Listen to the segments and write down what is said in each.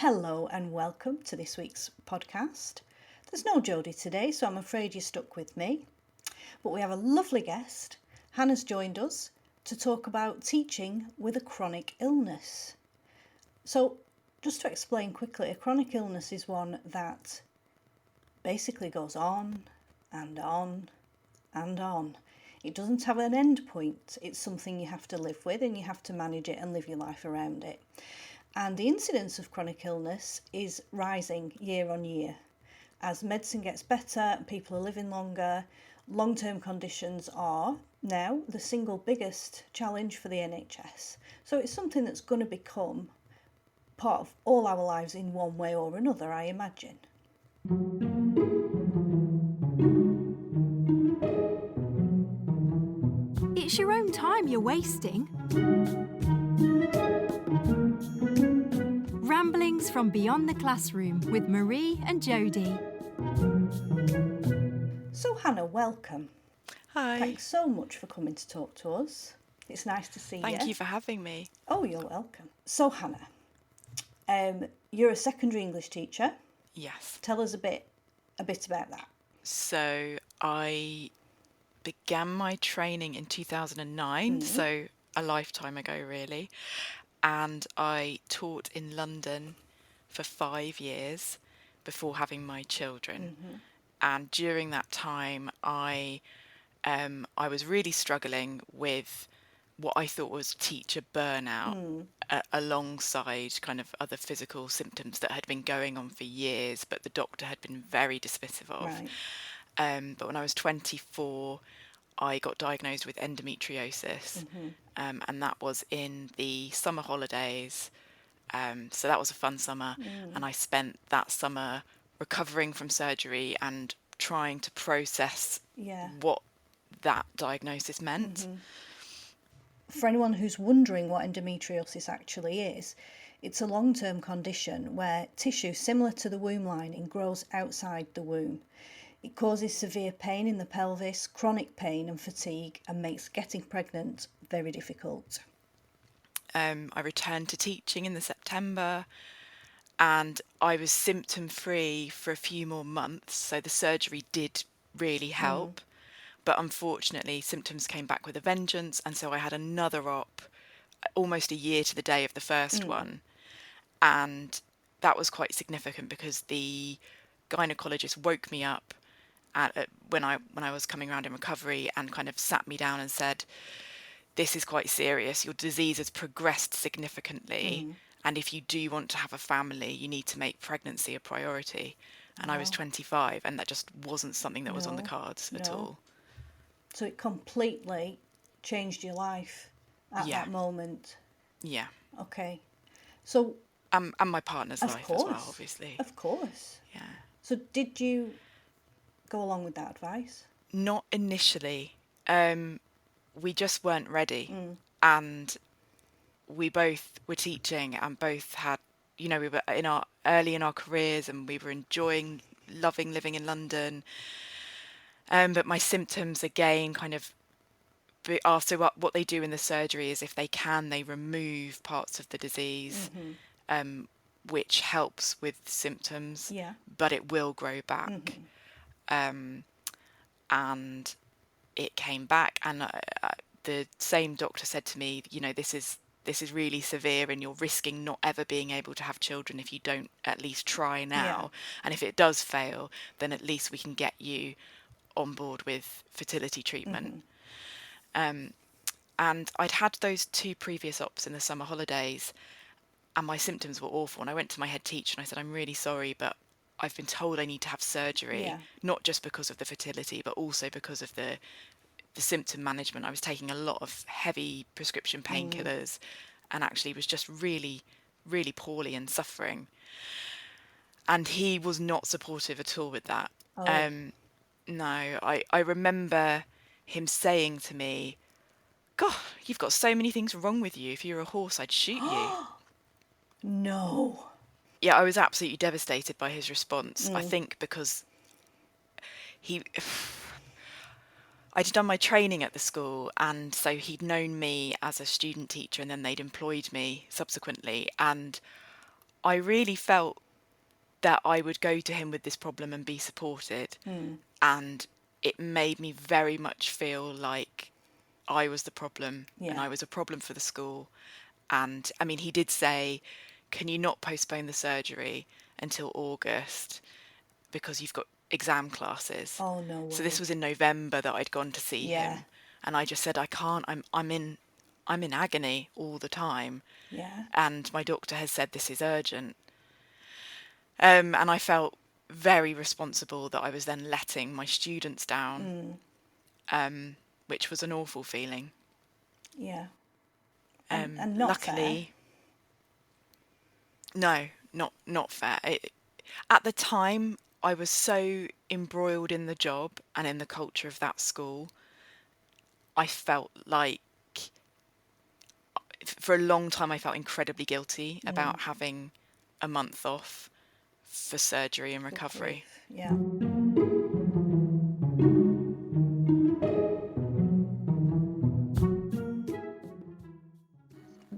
Hello and welcome to this week's podcast. There's no Jodie today, so I'm afraid you're stuck with me. But we have a lovely guest. Hannah's joined us to talk about teaching with a chronic illness. So, just to explain quickly, a chronic illness is one that basically goes on and on and on. It doesn't have an end point. It's something you have to live with and you have to manage it and live your life around it. And the incidence of chronic illness is rising year on year. As medicine gets better, people are living longer, long-term conditions are now the single biggest challenge for the NHS. So it's something that's going to become part of all our lives in one way or another, I imagine. It's your own time you're wasting. Ramblings from Beyond the Classroom with Marie and Jodie. So Hannah, welcome. Hi. Thanks so much for coming to talk to us. It's nice to see you. Thank you for having me. Oh, you're welcome. So Hannah, you're a secondary English teacher. Yes. Tell us a bit about that. So I began my training in 2009, so a lifetime ago really. And I taught in London for 5 years before having my children. And during that time, I was really struggling with what I thought was teacher burnout alongside kind of other physical symptoms that had been going on for years, but the doctor had been very dismissive of. Right. But when I was 24, I got diagnosed with endometriosis, and that was in the summer holidays. So that was a fun summer, and I spent that summer recovering from surgery and trying to process what that diagnosis meant. For anyone who's wondering what endometriosis actually is, it's a long-term condition where tissue similar to the womb lining grows outside the womb. It causes severe pain in the pelvis, chronic pain and fatigue, and makes getting pregnant very difficult. I returned to teaching in the September, and I was symptom-free for a few more months, so the surgery did really help. But unfortunately, symptoms came back with a vengeance, and so I had another op almost a year to the day of the first one. And that was quite significant because the gynecologist woke me up when I was coming around in recovery and kind of sat me down and said, "This is quite serious. Your disease has progressed significantly. And if you do want to have a family, you need to make pregnancy a priority." And I was 25, and that just wasn't something that was on the cards at all. So it completely changed your life at that moment. Yeah. Okay. So And my partner's life as well, obviously. Of course. Yeah. So did you go along with that advice? Not initially. We just weren't ready. And we both were teaching and both had, we were early in our careers and we were loving living in London. But my symptoms again kind of after what they do in the surgery is if they can, they remove parts of the disease, which helps with symptoms, but it will grow back. And it came back, and the same doctor said to me, this is really severe and you're risking not ever being able to have children if you don't at least try now. And if it does fail, then at least we can get you on board with fertility treatment. And I'd had those 2 previous ops in the summer holidays, and my symptoms were awful. And I went to my head teacher and I said, "I'm really sorry, but I've been told I need to have surgery, not just because of the fertility, but also because of the symptom management. I was taking a lot of heavy prescription painkillers and actually was just really, really poorly and suffering." And he was not supportive at all with that. No, I remember him saying to me, "God, you've got so many things wrong with you. If you were a horse, I'd shoot you." No. Yeah, I was absolutely devastated by his response. I think because I'd done my training at the school, and so he'd known me as a student teacher, and then they'd employed me subsequently. And I really felt that I would go to him with this problem and be supported. And it made me very much feel like I was the problem and Yeah. I was a problem for the school. And I mean, he did say, can you not postpone the surgery until August because you've got exam classes? Oh, no So this way. was in November that I'd gone to see Yeah. him. And I just said, I can't, I'm in agony all the time. Yeah. And my doctor has said this is urgent. And I felt very responsible that I was then letting my students down, which was an awful feeling. Yeah. And not fair. Luckily, no, not fair. At the time, I was so embroiled in the job and in the culture of that school. I felt like, for a long time, I felt incredibly guilty about having a month off for surgery and Good recovery. grief. Yeah.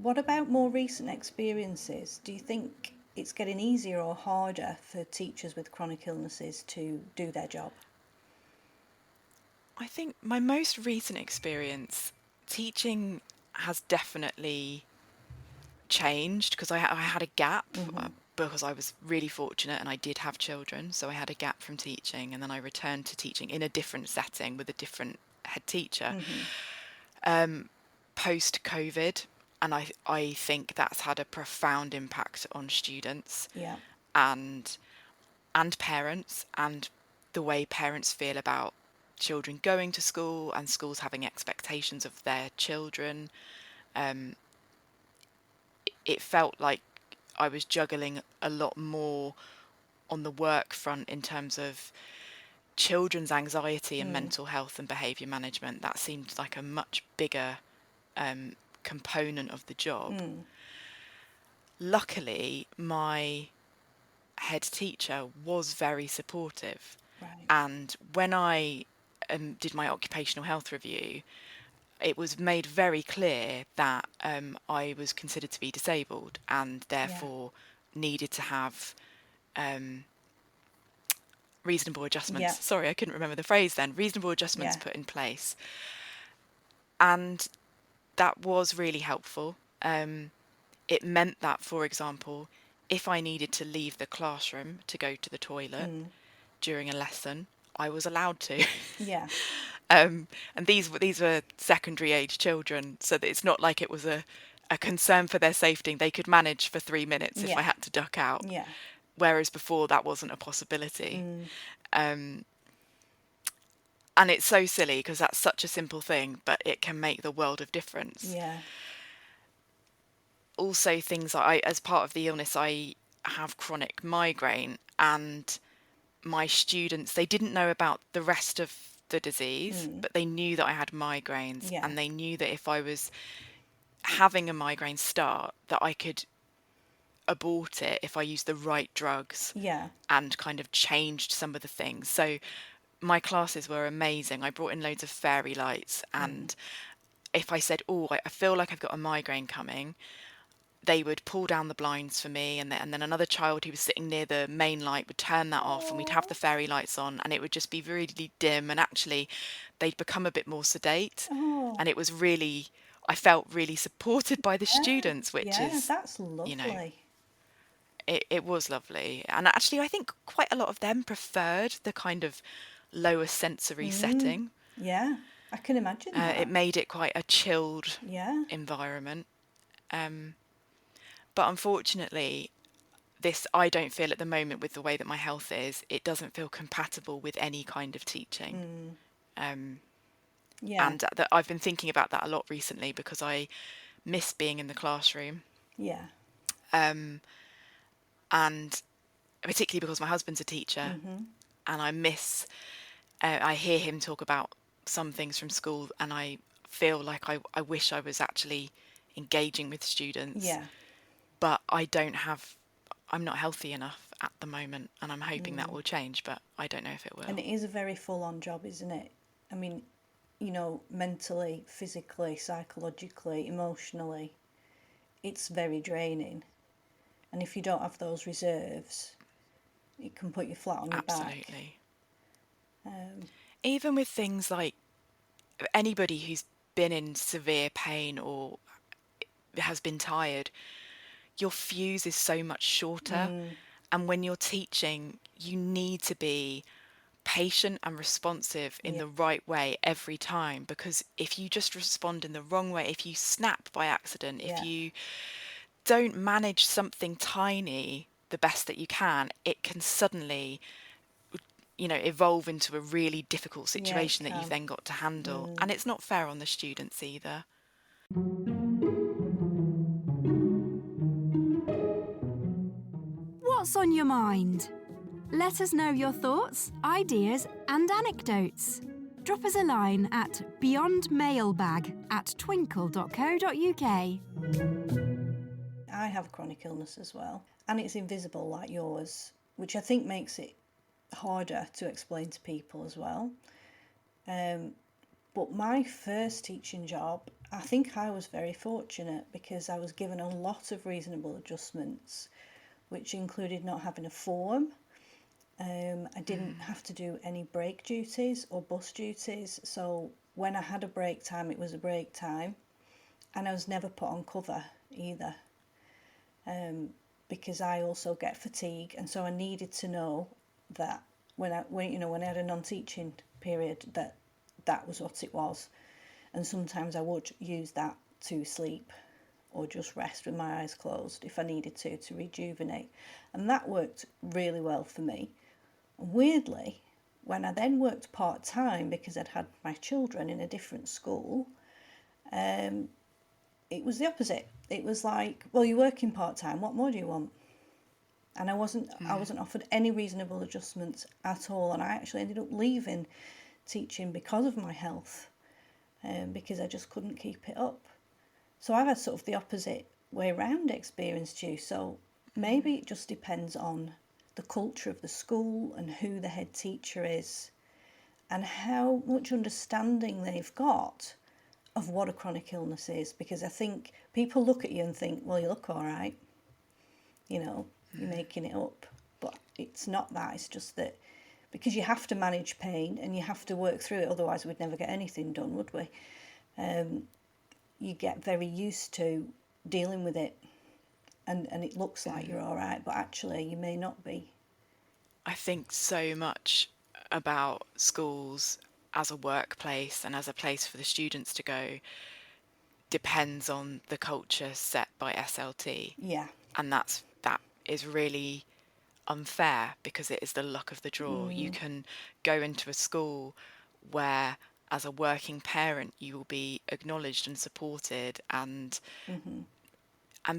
What about more recent experiences? Do you think it's getting easier or harder for teachers with chronic illnesses to do their job? I think my most recent experience teaching has definitely changed because I had a gap because I was really fortunate and I did have children. So I had a gap from teaching and then I returned to teaching in a different setting with a different head teacher post COVID. And I think that's had a profound impact on students Yeah. and parents and the way parents feel about children going to school and schools having expectations of their children. It felt like I was juggling a lot more on the work front in terms of children's anxiety and mental health and behaviour management. That seemed like a much bigger component of the job. Luckily, my head teacher was very supportive. Right. And when I did my occupational health review, it was made very clear that I was considered to be disabled and therefore needed to have reasonable adjustments. Yeah. Sorry, I couldn't remember the phrase then. Reasonable adjustments Yeah. put in place. And that was really helpful. It meant that, for example, if I needed to leave the classroom to go to the toilet during a lesson, I was allowed to. Yeah. And these were secondary age children, so that it's not like it was a concern for their safety. They could manage for 3 minutes if I Yeah. had to duck out. Yeah. Whereas before that wasn't a possibility. And it's so silly because that's such a simple thing, but it can make the world of difference. Yeah. Also, things like as part of the illness, I have chronic migraine, and my students, they didn't know about the rest of the disease, but they knew that I had migraines, Yeah. and they knew that if I was having a migraine start, that I could abort it if I used the right drugs Yeah. and kind of changed some of the things. So my classes were amazing. I brought in loads of fairy lights, and if I said, oh, I feel like I've got a migraine coming, they would pull down the blinds for me, and then another child who was sitting near the main light would turn that off, and we'd have the fairy lights on, and it would just be really dim, and actually they'd become a bit more sedate. Oh. And it was really, I felt really supported by the Yeah. students, which Yeah, is, that's you know, lovely. it was lovely. And actually I think quite a lot of them preferred the kind of lower sensory setting. Yeah. I can imagine that. It made it quite a chilled Yeah. environment. But unfortunately, this, I don't feel at the moment, with the way that my health is, it doesn't feel compatible with any kind of teaching. Yeah. And that I've been thinking about that a lot recently because I miss being in the classroom, Yeah. and particularly because my husband's a teacher, and I miss. I hear him talk about some things from school, and I feel like I wish I was actually engaging with students, Yeah. but I'm not healthy enough at the moment, and I'm hoping that will change, but I don't know if it will. And it is a very full-on job, isn't it? I mean, you know, mentally, physically, psychologically, emotionally, it's very draining. And if you don't have those reserves, it can put you flat on your back. Absolutely. Even with things like anybody who's been in severe pain or has been tired, your fuse is so much shorter. And when you're teaching, you need to be patient and responsive in Yeah. the right way every time, because if you just respond in the wrong way, if you snap by accident, if Yeah. you don't manage something tiny the best that you can, it can suddenly, evolve into a really difficult Yeah, it situation that you've can. then got to handle. And it's not fair on the students either. What's on your mind? Let us know your thoughts, ideas, and anecdotes. Drop us a line at beyondmailbag@twinkle.co.uk. I have chronic illness as well, and it's invisible like yours, which I think makes it harder to explain to people as well. But my first teaching job, I think I was very fortunate because I was given a lot of reasonable adjustments, which included not having a form. I didn't have to do any break duties or bus duties, so when I had a break time, it was a break time, and I was never put on cover either, because I also get fatigue, and so I needed to know that when I had a non-teaching period, that was what it was. And sometimes I would use that to sleep or just rest with my eyes closed if I needed to rejuvenate. And that worked really well for me. And weirdly, when I then worked part-time because I'd had my children in a different school, it was the opposite. It was like, well, you're working part-time, what more do you want? And I wasn't offered any reasonable adjustments at all. And I actually ended up leaving teaching because of my health, because I just couldn't keep it up. So I've had sort of the opposite way round experience to you. So maybe it just depends on the culture of the school and who the head teacher is and how much understanding they've got of what a chronic illness is. Because I think people look at you and think, well, you look all right, you're making it up. But it's not that. It's just that because you have to manage pain and you have to work through it, otherwise we'd never get anything done, would we? You get very used to dealing with it, and it looks like you're all right, but actually you may not be. I think so much about schools as a workplace and as a place for the students to go depends on the culture set by SLT. Yeah. And that is really unfair because it is the luck of the draw. You can go into a school where as a working parent you will be acknowledged and supported, and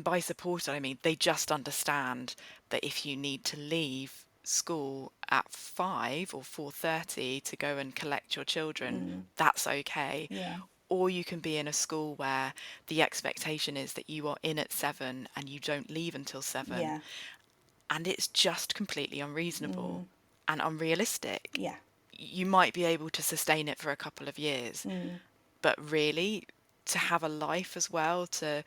by supported I mean they just understand that if you need to leave school at 5 or 4:30 to go and collect your children, that's okay. Yeah. Or you can be in a school where the expectation is that you are in at 7 and you don't leave until 7. Yeah. And it's just completely unreasonable and unrealistic. Yeah. You might be able to sustain it for a couple of years, but really, to have a life as well, to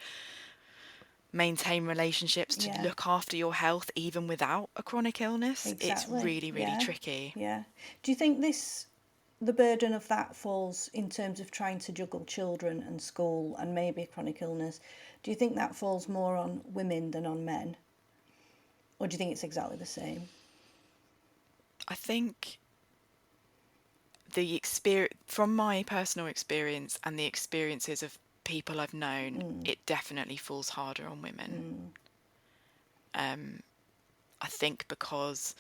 maintain relationships, to Yeah. look after your health even without a chronic illness, it's Exactly. really, really Yeah. tricky. Yeah. Do you think the burden of that falls in terms of trying to juggle children and school and maybe a chronic illness? Do you think that falls more on women than on men? Or do you think it's exactly the same? I think the experience, from my personal experience and the experiences of people I've known, it definitely falls harder on women. I think because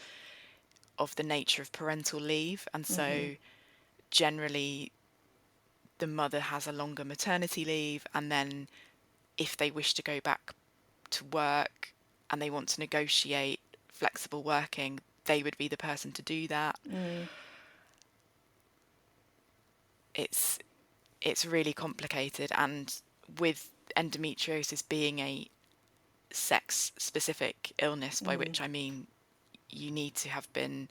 of the nature of parental leave, and so generally the mother has a longer maternity leave, and then if they wish to go back to work and they want to negotiate flexible working, they would be the person to do that. It's really complicated, and with endometriosis being a sex specific illness, by which I mean you need to have been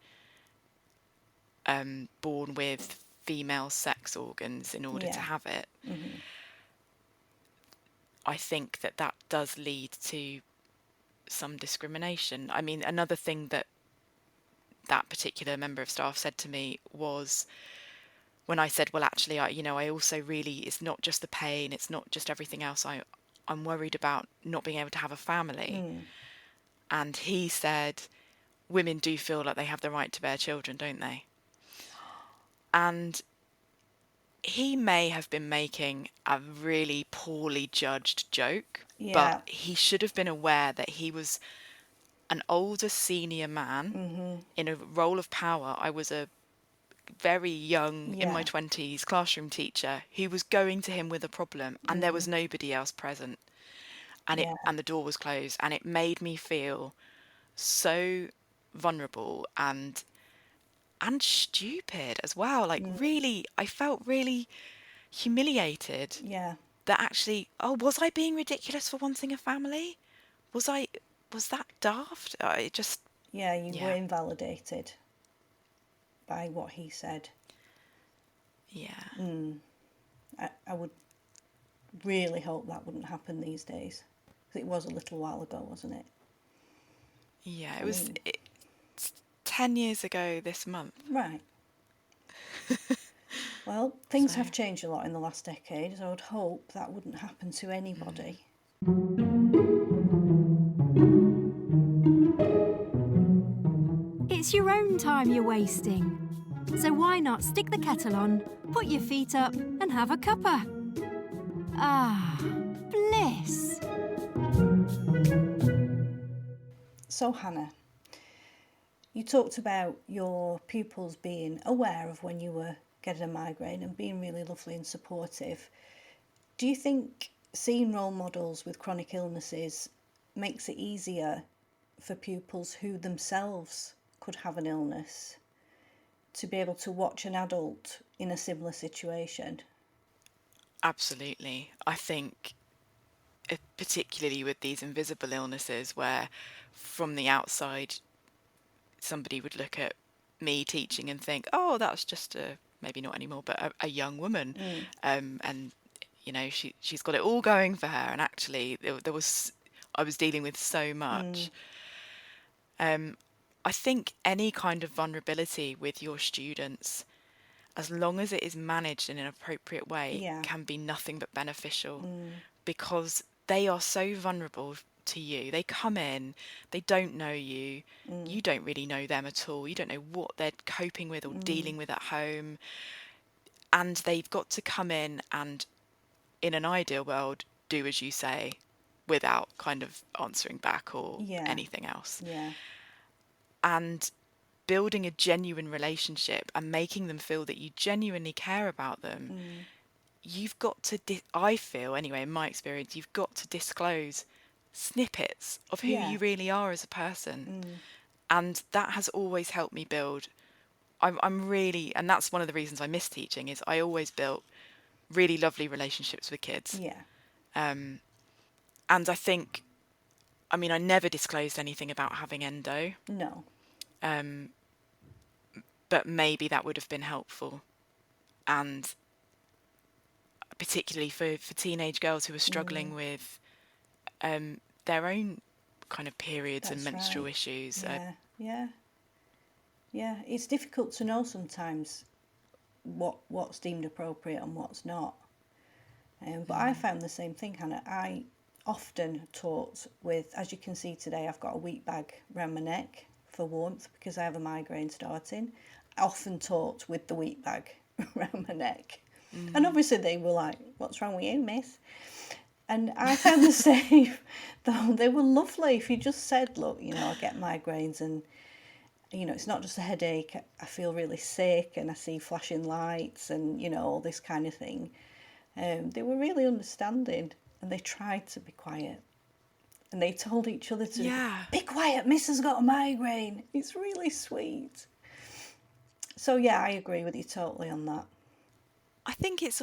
born with female sex organs in order to Yeah. have it. I think that does lead to some discrimination. I mean, another thing that that particular member of staff said to me was, when I said, well, actually, I also really, it's not just the pain, it's not just everything else. I'm worried about not being able to have a family. And he said, women do feel like they have the right to bear children, don't they? And he may have been making a really poorly judged joke, but Yeah. he should have been aware that he was an older senior man in a role of power. I was a very young, in my Yeah. 20s, classroom teacher who was going to him with a problem, and there was nobody else present, and Yeah. the door was closed, and it made me feel so vulnerable and stupid as well. Like, really, I felt really humiliated Yeah. that actually, oh, was I being ridiculous for wanting a family? Was that daft? It just, Yeah, you were yeah, invalidated by what he said. yeah. I would really hope that wouldn't happen these days. 'Cause it was a little while ago, wasn't it? Yeah, I mean, it's 10 years ago this month. right. Well, So, things have changed a lot in the last decade, so I would hope that wouldn't happen to anybody. It's your own time you're wasting. So why not stick the kettle on, put your feet up, and have a cuppa? Ah, bliss. So, Hannah, you talked about your pupils being aware of when you were getting a migraine and being really lovely and supportive. Do you think seeing role models with chronic illnesses makes it easier for pupils who themselves could have an illness to be able to watch an adult in a similar situation? absolutely. I think, particularly with these invisible illnesses, where from the outside, somebody would look at me teaching and think, oh, that's just maybe not anymore, but a young woman. And, she's got it all going for her. And actually, I was dealing with so much. I think any kind of vulnerability with your students, as long as it is managed in an appropriate way, Yeah. can be nothing but beneficial, because they are so vulnerable to you. They come in, they don't know you, you don't really know them at all, you don't know what they're coping with or dealing with at home, and they've got to come in and, in an ideal world, do as you say without kind of answering back or Yeah. anything else. Yeah. And building a genuine relationship and making them feel that you genuinely care about them, you've got to, I feel anyway, in my experience, you've got to disclose snippets of who Yeah. you really are as a person. And that has always helped me build. I'm really, and that's one of the reasons I miss teaching, is I always built really lovely relationships with kids. Yeah. And I think, I mean, I never disclosed anything about having endo, No. but maybe that would have been helpful. And particularly for teenage girls who are struggling with their own kind of periods and That's menstrual right. issues. Yeah. Yeah. Yeah. It's difficult to know sometimes what's deemed appropriate and what's not. But I found the same thing, Hannah. I often taught with, as you can see today, I've got a wheat bag around my neck for warmth because I have a migraine starting. I often taught with the wheat bag around my neck. And obviously they were like, what's wrong with you, miss? And I found the same, though they were lovely. If you just said, look, I get migraines and, it's not just a headache. I feel really sick and I see flashing lights and, all this kind of thing. They were really understanding and they tried to be quiet. And they told each other to be quiet, Miss has got a migraine. It's really sweet. So, yeah, I agree with you totally on that. I think it's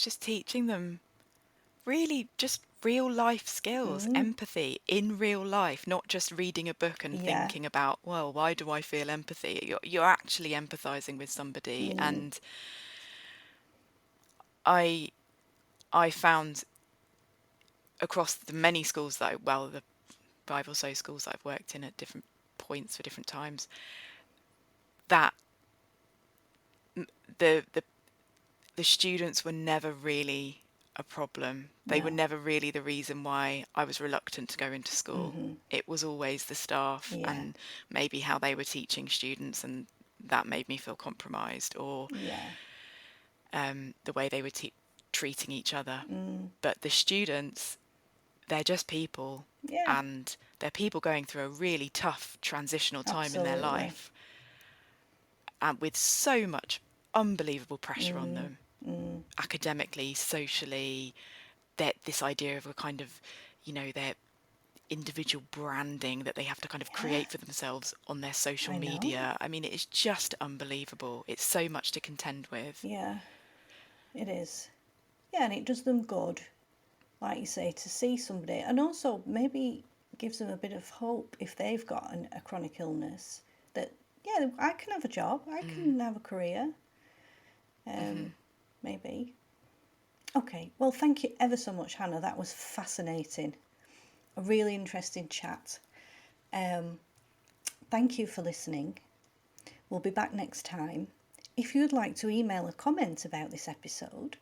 just teaching them really just real life skills, empathy in real life, not just reading a book and Yeah. thinking about, well, why do I feel empathy? You're actually empathizing with somebody. And I found across the many schools that 5 or so schools that I've worked in at different points for different times, that the students were never really a problem. They were No. never really the reason why I was reluctant to go into school. It was always the staff Yeah. and maybe how they were teaching students, and that made me feel compromised, or Yeah. the way they were treating each other. But the students, they're just people, Yeah. and they're people going through a really tough transitional time in their Absolutely. life, and with so much unbelievable pressure on them, academically, socially, that this idea of a kind of, their individual branding that they have to kind of create for themselves on their social I know. media. I mean, it is just unbelievable. It's so much to contend with. Yeah, it is. Yeah, and it does them good, like you say, to see somebody, and also maybe gives them a bit of hope if they've got a chronic illness, that, yeah, I can have a job, I can have a career, maybe. Okay, well, thank you ever so much, Hannah. That was fascinating. A really interesting chat. Thank you for listening. We'll be back next time. If you'd like to email a comment about this episode,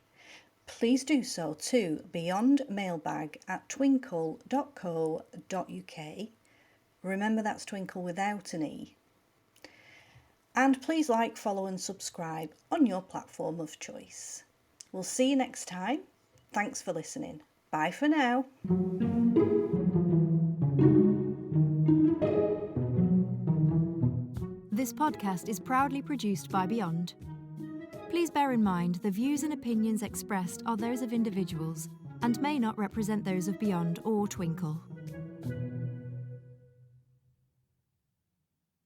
please do so to beyondmailbag@twinkle.co.uk. Remember, that's Twinkle without an E. And please like, follow and subscribe on your platform of choice. We'll see you next time. Thanks for listening. Bye for now. This podcast is proudly produced by Beyond. Please bear in mind the views and opinions expressed are those of individuals and may not represent those of Beyond or Twinkle.